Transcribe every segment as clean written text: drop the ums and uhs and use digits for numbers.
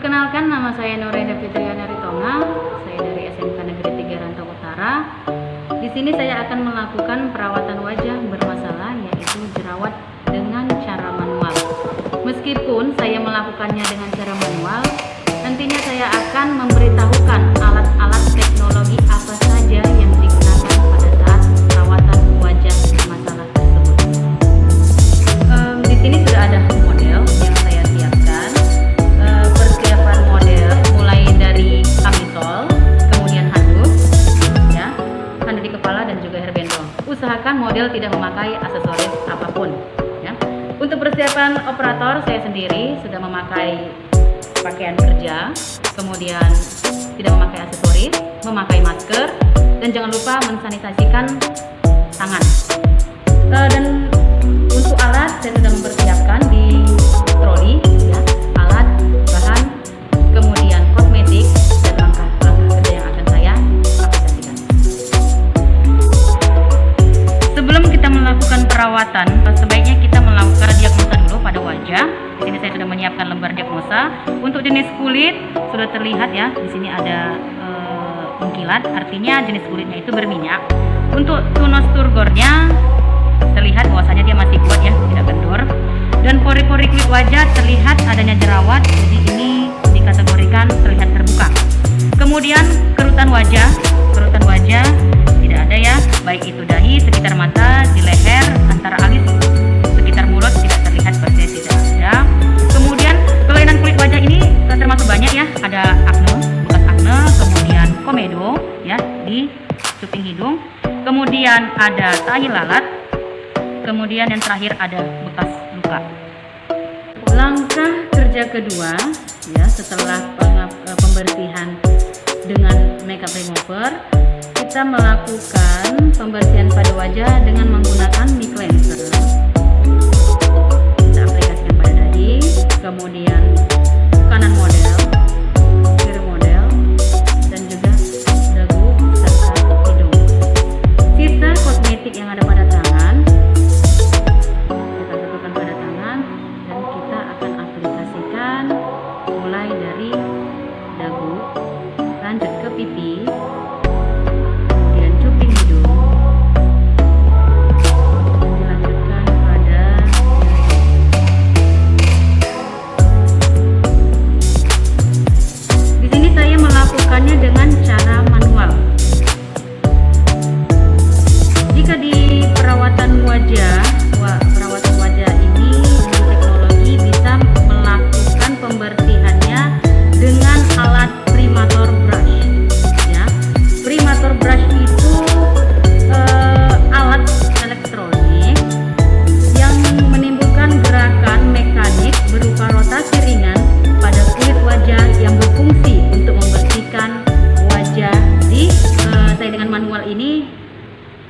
Perkenalkan, nama saya Nuraida Fitriana Ritonga. Saya dari SMK Negeri 3 Rantau Utara. Di sini saya akan melakukan perawatan wajah bermasalah, yaitu jerawat dengan cara manual. Meskipun saya melakukannya dengan cara manual, nantinya saya akan memberitahukan alat-alat teknologi apa saja yang digunakan pada saat perawatan wajah bermasalah tersebut. Di sini sudah ada model yang saya siapkan. Persiapan model mulai dari kamisol, kemudian handuk, ya, handuk di kepala dan juga hairband. Usahakan model tidak memakai aksesoris apapun. Ya. Untuk persiapan operator, saya sendiri sudah memakai pakaian kerja, kemudian tidak memakai aksesoris, memakai masker, dan jangan lupa mensanitasikan tangan. Dan untuk alat saya sudah mempersiapkan di troli, ya, alat, bahan, kemudian kosmetik dan langkah-langkah kerja yang akan saya aplikasikan. Sebelum kita melakukan perawatan, sebaiknya kita melakukan diagnosa dulu pada wajah. Di sini saya sudah menyiapkan lembar diagnosa. Untuk jenis kulit sudah terlihat, ya, di sini ada mengkilat, artinya jenis kulitnya itu berminyak. Untuk tunos turgornya terlihat bahwasanya dia masih kuat, ya, tidak kendor. Dan pori-pori kulit wajah terlihat adanya jerawat, jadi ini dikategorikan terlihat terbuka. Kemudian kerutan wajah tidak ada, ya, baik itu dahi, sekitar mata, di leher, antara alis, sekitar mulut tidak terlihat, bahwasanya tidak ada. Kemudian kelainan kulit wajah ini termasuk banyak, ya, ada akne, bekas akne, kemudian komedo, ya, di cuping hidung, kemudian ada tahi lalat, kemudian yang terakhir ada bekas luka. Langkah kerja kedua, ya, setelah pembersihan dengan makeup remover, kita melakukan pembersihan pada wajah dengan menggunakan mic cleanser. Kita aplikasikan pada dahi, kemudian kanan model, kiri model, dan juga dagu serta hidung. Sisa kosmetik yang ada pada tangan kita tentukan pada tangan, dan kita akan aplikasikan mulai dari dagu, lanjut ke pipi, kemudian cuping hidung, dilanjutkan pada di sini saya melakukannya dengan cara manual. Jika di perawatan wajah ini dengan teknologi bisa melakukan pembersihannya dengan alat primator brush, ya. Primator brush itu alat elektronik yang menimbulkan gerakan mekanik berupa rotasi ringan pada kulit wajah yang berfungsi untuk membersihkan wajah. Saya dengan manual ini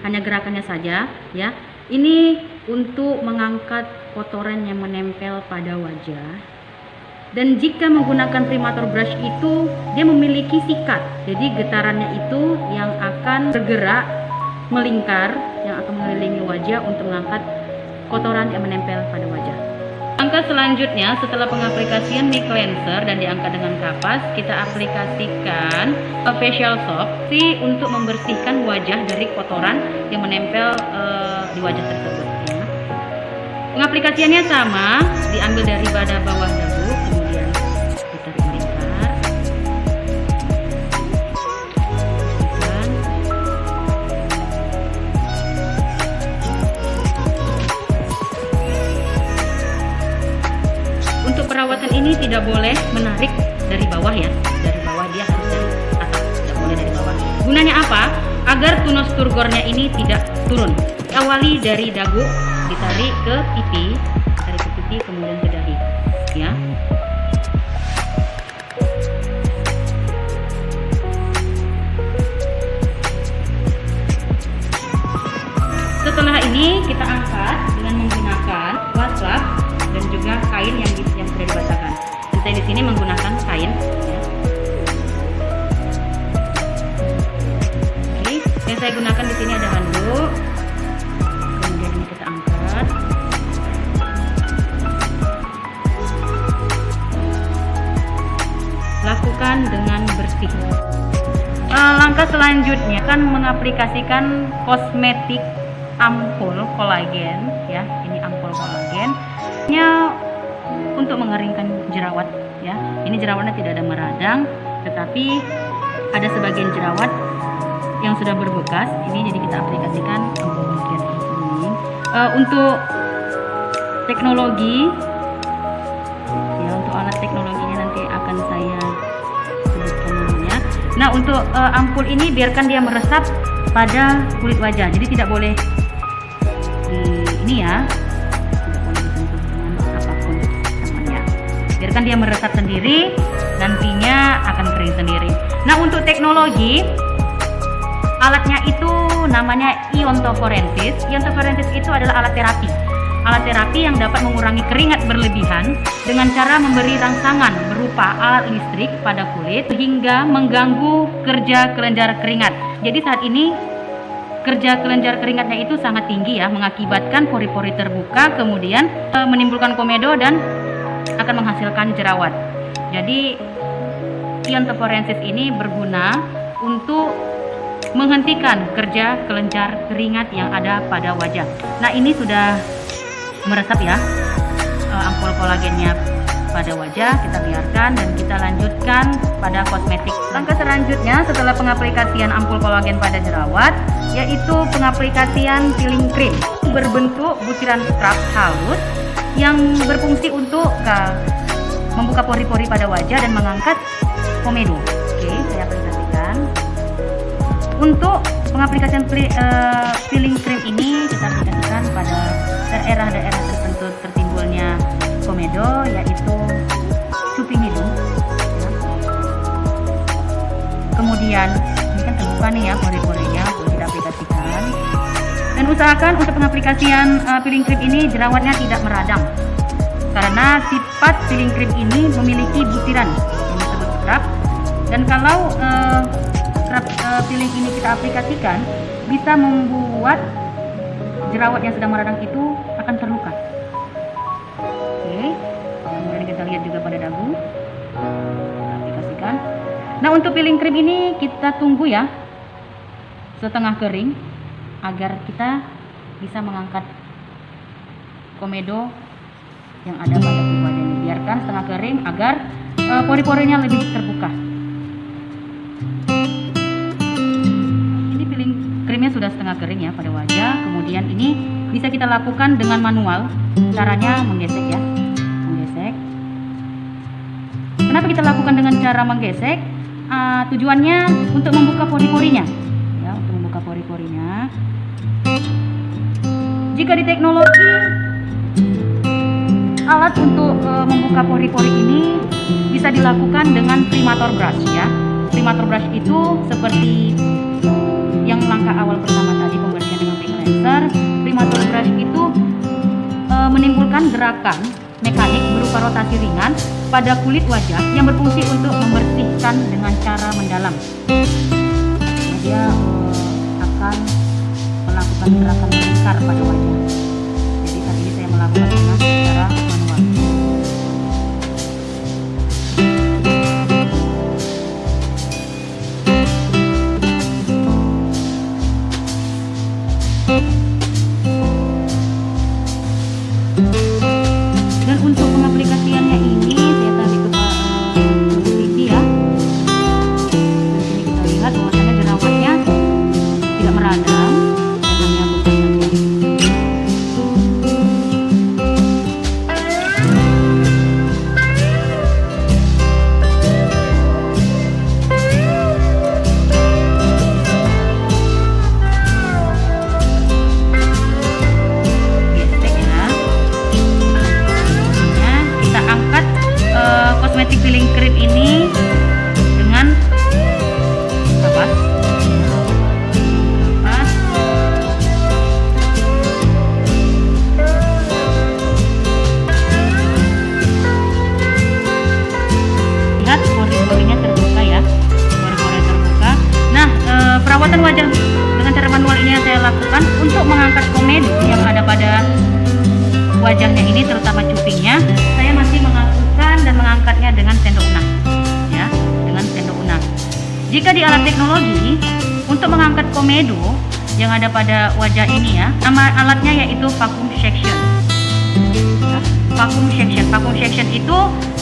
hanya gerakannya saja, ya. Ini untuk mengangkat kotoran yang menempel pada wajah. Dan jika menggunakan primator brush itu, dia memiliki sikat. Jadi getarannya itu yang akan bergerak melingkar, yang akan mengelilingi wajah untuk mengangkat kotoran yang menempel pada wajah. Langkah selanjutnya, setelah pengaplikasian mic cleanser dan diangkat dengan kapas, kita aplikasikan facial soap untuk membersihkan wajah dari kotoran yang menempel di wajah tersebut, ya. Pengaplikasiannya sama, diambil dari pada bawah dagu, kemudian ditarik melingkar, Untuk perawatan ini tidak boleh menarik dari bawah, ya. Dari bawah, dia harus dari atas, tidak boleh dari bawah. Gunanya apa? Agar tunos turgornya ini tidak turun. Awali dari dagu, ditarik ke pipi, kemudian ke dahi, ya. Setelah ini kita angkat dengan menggunakan wastafel dan juga kain yang sudah dibasahkan. Saya di sini menggunakan kain, ya. Oke, yang saya gunakan di sini ada handuk. Kemudian ini kita angkat. dilakukan dengan bersih. Langkah selanjutnya kan mengaplikasikan kosmetik ampul kolagen ya. Ini ampul kolagen untuk mengeringkan jerawat ya. Ini jerawatnya tidak ada meradang, tetapi ada sebagian jerawat yang sudah berbekas. Ini jadi kita aplikasikan ampul kolagen ini. Untuk teknologi ya, untuk alat teknologinya nanti akan saya sebutkan dulunya. Nah, untuk ampul ini biarkan dia meresap pada kulit wajah, jadi tidak boleh ini ya, tidak boleh disentuh dengan apapun namanya. Biarkan dia meresap sendiri, nantinya akan kering sendiri. Nah, untuk teknologi alatnya itu namanya iontoforensis. Iontoforensis itu adalah alat terapi. Alat terapi yang dapat mengurangi keringat berlebihan dengan cara memberi rangsangan berupa alat listrik pada kulit hingga mengganggu kerja kelenjar keringat. Jadi saat ini kerja kelenjar keringatnya itu sangat tinggi ya, mengakibatkan pori-pori terbuka, kemudian menimbulkan komedo dan akan menghasilkan jerawat. Jadi iontoforensis ini berguna untuk menghentikan kerja kelenjar keringat yang ada pada wajah. Nah, ini sudah meresap ya ampul kolagennya pada wajah. Kita biarkan dan kita lanjutkan pada kosmetik. Langkah selanjutnya setelah pengaplikasian ampul kolagen pada jerawat yaitu pengaplikasian peeling cream berbentuk butiran scrub halus yang berfungsi untuk membuka pori-pori pada wajah dan mengangkat komedo. Oke, saya aplikasikan. Untuk pengaplikasian peeling cream ini kita aplikasikan pada daerah-daerah tertentu tertimbulnya komedo, yaitu cuping hidung. Kemudian ini kan terbuka nih ya pori-porinya, kita aplikasikan. Dan usahakan untuk pengaplikasian peeling cream ini jerawatnya tidak meradang, karena sifat peeling cream ini memiliki butiran yang disebut scrub. Dan kalau scrub peeling ini kita aplikasikan, bisa membuat jerawat yang sedang meradang itu akan terluka. Oke, kemudian kita lihat juga pada dagu. Kita aplikasikan. Nah, untuk peeling cream ini kita tunggu ya setengah kering agar kita bisa mengangkat komedo yang ada pada kulit wajah ini. Biarkan setengah kering agar pori-porinya lebih terbuka. Krimnya sudah setengah kering ya pada wajah. Kemudian ini bisa kita lakukan dengan manual. Caranya menggesek ya, menggesek. Kenapa kita lakukan dengan cara menggesek? Tujuannya untuk membuka pori-porinya ya, untuk membuka pori-porinya. Jika di teknologi alat untuk membuka pori-pori ini bisa dilakukan dengan primator brush ya. Primator brush itu seperti yang langkah awal pertama tadi, pembersihan dengan pink cleanser. Primator brush itu menimbulkan gerakan mekanik berupa rotasi ringan pada kulit wajah yang berfungsi untuk membersihkan dengan cara mendalam. Dia akan melakukan gerakan melingkar pada wajah. Jadi saat ini saya melakukan dengan cara manual. Dan untuk pengaplikasiannya ini saya tarik ke sisi ya. Di sini kita lihat bahwasanya jerawatnya tidak meradang dan hanya bukan kosmetik peeling cream ini dengan kapas. Lihat pori-porinya terbuka ya, pori-pori terbuka. Nah, perawatan wajah dengan cara manual ini yang saya lakukan untuk mengangkat komedo yang ada pada wajahnya ini, terutama cupingnya. Saya masih melakukan dan mengangkatnya dengan sendok nah ya, dengan Jika di alat teknologi, untuk mengangkat komedo yang ada pada wajah ini ya, nama alatnya yaitu vacuum section. Vacuum section itu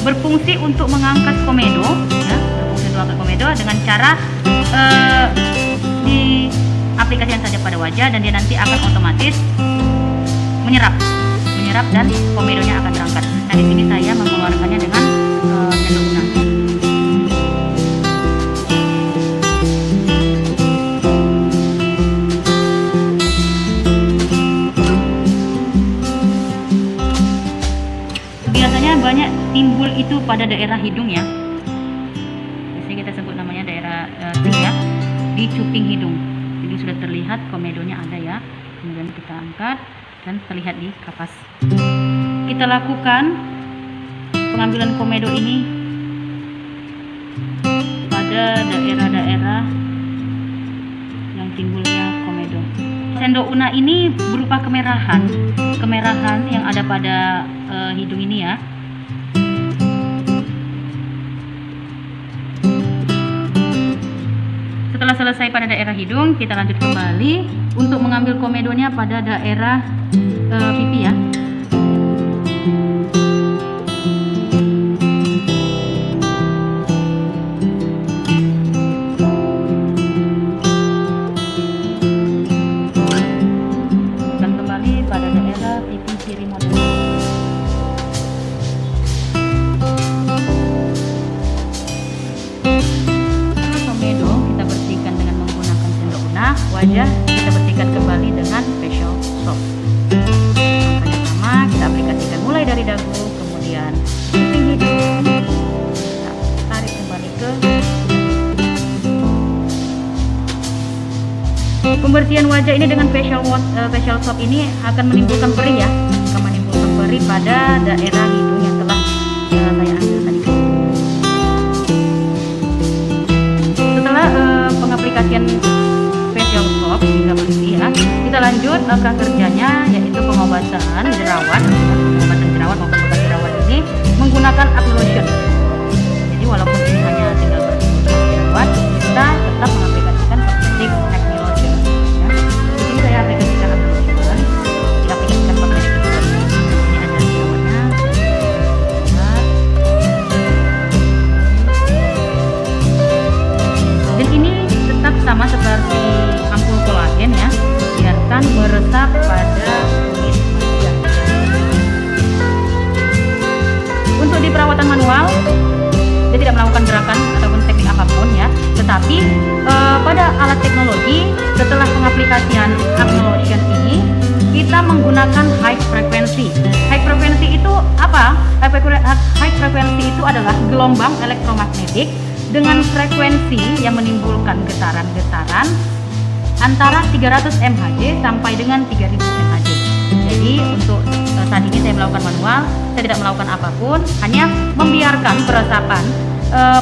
berfungsi untuk mengangkat komedo, ya, berfungsi untuk mengangkat komedo dengan cara diaplikasikan saja pada wajah dan dia nanti akan otomatis menyerap dan komedonya akan terangkat. Nah di sini saya mengeluarkannya dengan sendok unang. Biasanya banyak timbul itu pada daerah hidung ya. Biasanya kita sebut namanya daerah ya, di cuping hidung. Jadi sudah terlihat komedonya ada ya. Kemudian kita angkat dan terlihat di kapas. Kita lakukan pengambilan komedo ini pada daerah-daerah yang timbulnya komedo. Sendok una ini berupa kemerahan yang ada pada hidung ini ya. Setelah selesai pada daerah hidung, kita lanjut kembali untuk mengambil komedonya pada daerah pipi ya. Dan kembali pada daerah pipi kiri model. Komedo kita bersihkan dengan menggunakan sendok una. Wajah kita bersihkan kembali dengan facial soap. Langkahnya sama, kita aplikasikan mulai dari dagu, kemudian kuping hidung, kita tarik kembali ke. Pembersihan wajah ini dengan facial soap ini akan menimbulkan perih ya, akan menimbulkan perih pada daerah hidung yang telah saya ambil tadi. Setelah pengaplikasian facial soap hingga bersih ya, kita lanjut langkah kerjanya yaitu pengobatan jerawat maupun bekas jerawat ini menggunakan acne lotion. Jadi walaupun ini hanya tinggal berkurang jerawat, kita tetap mengaplikasikan kosmetik acne lotion ya. Di sini saya aplikasikan acne lotion, diaplikasikan kosmetik lotion. Ini ada jerawatnya. Dan ini tetap sama seperti ampul kolagen ya, biarkan meresap pada kulit wajah. Untuk di perawatan manual, dia tidak melakukan gerakan ataupun teknik apapun ya, tetapi pada alat teknologi setelah pengaplikasian acne lotion ini kita menggunakan high frequency. High frequency itu apa? High frequency itu adalah gelombang elektromagnetik dengan frekuensi yang menimbulkan getaran-getaran antara 300 mHz sampai dengan 3000 mHz. Jadi untuk saat ini saya melakukan manual, saya tidak melakukan apapun, hanya membiarkan peresapan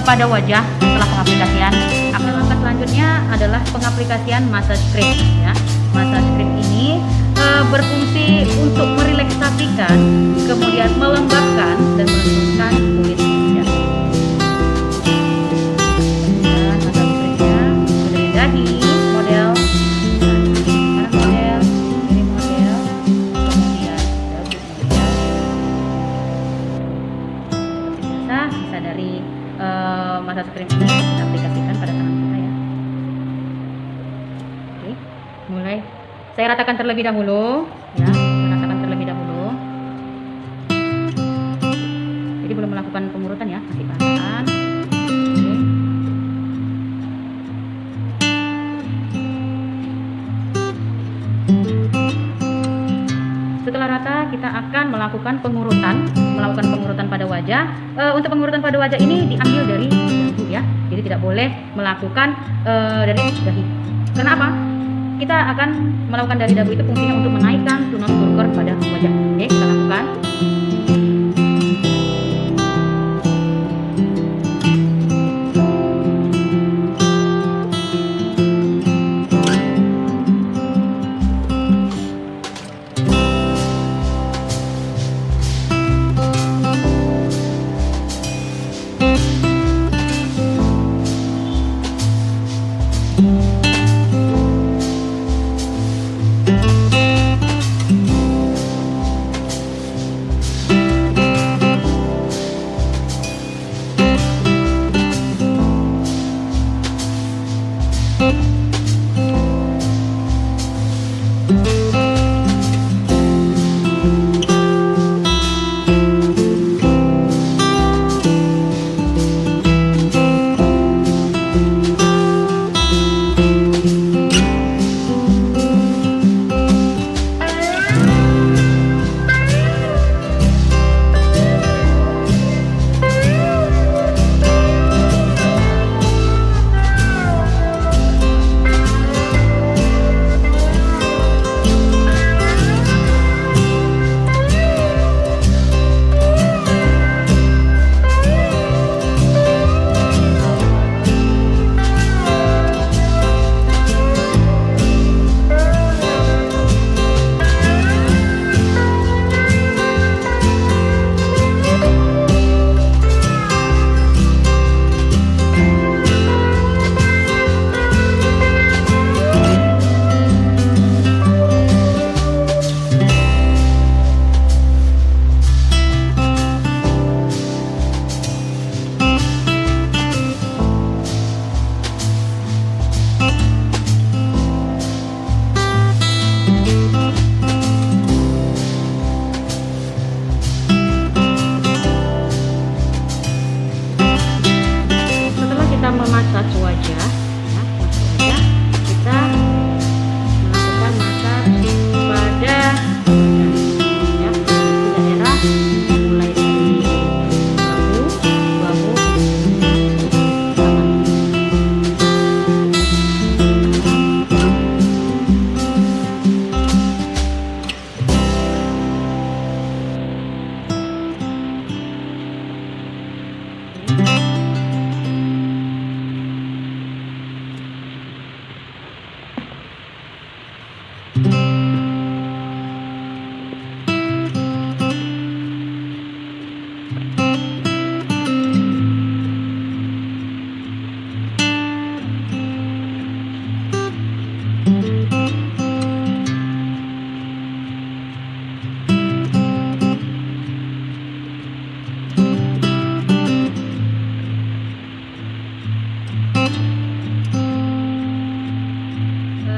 pada wajah setelah pengaplikasian. Langkah selanjutnya adalah pengaplikasian massage cream ya. Massage cream ini berfungsi untuk merelaksasikan, kemudian melembabkan dan melembutkan kulit wajah. Dan massage creamnya dari dahi model kanan model, kiri model, kemudian dagu model. Seperti biasa, bisa dari massage cream ini kita aplikasikan pada tangan kita ya. Oke, mulai saya ratakan terlebih dahulu ya, ratakan terlebih dahulu. Jadi belum melakukan pengurutan ya, masih bahan. Oke. Setelah rata kita akan melakukan pengurutan pada wajah. Untuk pengurutan pada wajah ini diambil dari dagu ya, jadi tidak boleh melakukan dari dahi. Kenapa? Kita akan melakukan dari dagu itu fungsinya untuk menaikkan tunas bulgur pada wajah. Oke, kita lakukan.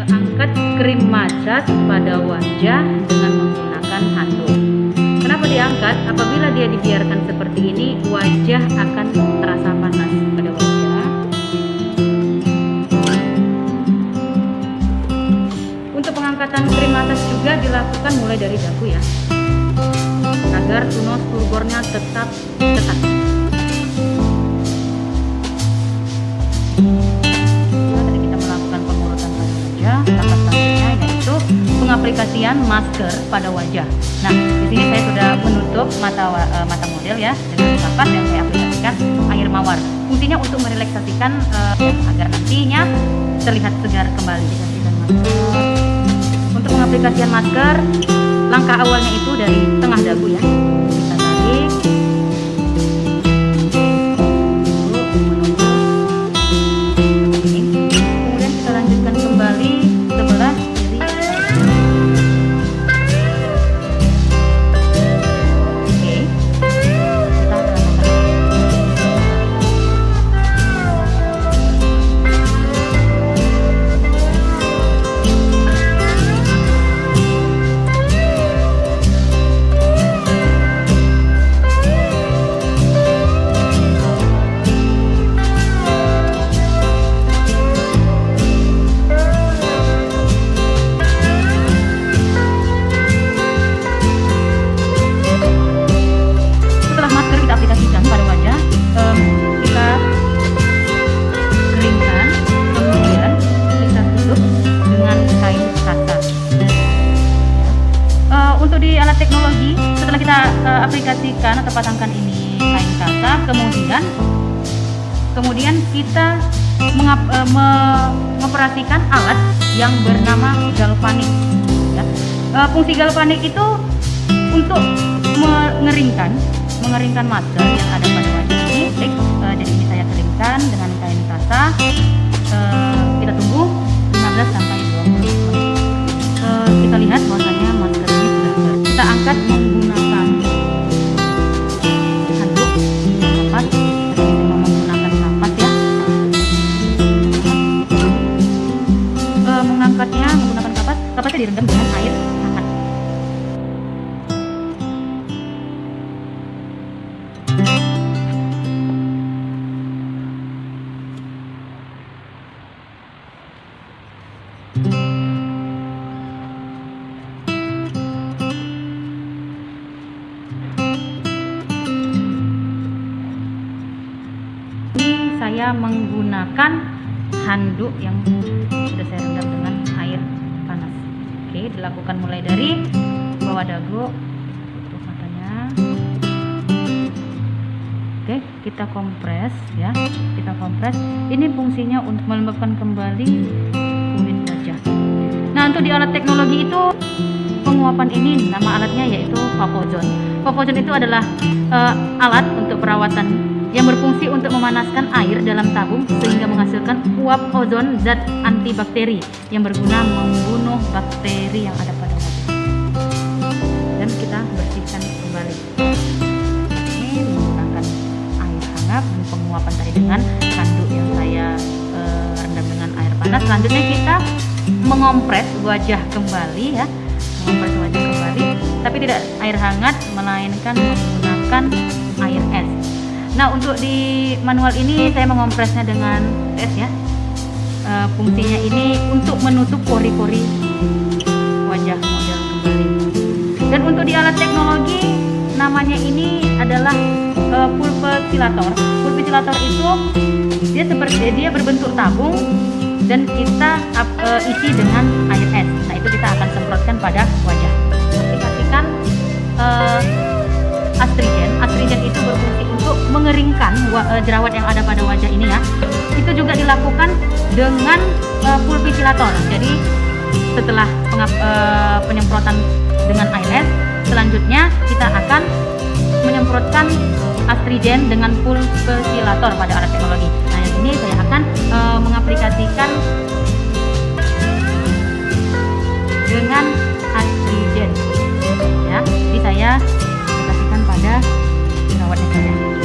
Angkat krim macat pada wajah dengan menggunakan handuk. Kenapa diangkat? Apabila dia dibiarkan seperti ini, wajah akan terasa panas pada wajah. Untuk pengangkatan krim macat juga dilakukan mulai dari dagu ya, agar tunos turgornya tetap ketat. Langkah selanjutnya yaitu pengaplikasian masker pada wajah. Nah, di sini saya sudah menutup mata model ya dengan kapas yang saya aplikasikan air mawar. Fungsinya untuk merelaksasikan agar nantinya terlihat segar kembali. Untuk pengaplikasian masker, langkah awalnya itu dari tengah dagu ya. Kita tarik. Kemudian kita lanjutkan kembali sebelah kiri. Oke. Kita rasakan. Untuk di alat teknologi, setelah kita aplikasikan atau pasangkan ini kain kasa, kemudian kita mengoperasikan alat yang bernama galvanik ya. Fungsi galvanik itu untuk mengeringkan masker yang ada pada wajah ini. Jadi ini saya keringkan dengan kain kasa. Kita tunggu 15 sampai 20 menit. Kita lihat bahwasanya masker ini sudah kita angkat menggunakan handuk kapas, menggunakan kapas ya. Mengangkatnya menggunakan kapasnya direndam dengan air hangat. Saya menggunakan handuk yang sudah saya rendam dengan air panas. Oke, dilakukan mulai dari bawah dagu, tutup matanya. Oke, kita kompres ya. Kita kompres. Ini fungsinya untuk melembabkan kembali kulit wajah. Nah, untuk di alat teknologi itu penguapan ini nama alatnya yaitu Vapozone. Vapozone itu adalah alat untuk perawatan yang berfungsi untuk memanaskan air dalam tabung sehingga menghasilkan uap ozon zat antibakteri yang berguna membunuh bakteri yang ada pada wajah. Dan kita bersihkan kembali. Ini menggunakan air hangat dan penguapan tadi dengan handuk yang saya rendam dengan air panas. Selanjutnya kita mengompres wajah kembali ya, mengompres wajah kembali, tapi tidak air hangat melainkan menggunakan air es. Nah, untuk di manual ini saya mengompresnya dengan es ya. Fungsinya ini untuk menutup pori-pori wajah model kembali. Dan untuk di alat teknologi namanya ini adalah pulverizator. Pulverizator itu dia berbentuk tabung dan kita isi dengan air es. Nah, itu kita akan semprotkan pada wajah. Aplikasikan Astringent itu berfungsi untuk mengeringkan jerawat yang ada pada wajah ini ya, itu juga dilakukan dengan pulpisilator. Jadi setelah penyemprotan dengan air es, selanjutnya kita akan menyemprotkan Astrigen dengan pulpisilator pada alat teknologi. Nah, yang ini saya akan mengaplikasikan dengan Astrigen ya. Jadi saya aplikasikan pada jerawatnya saja.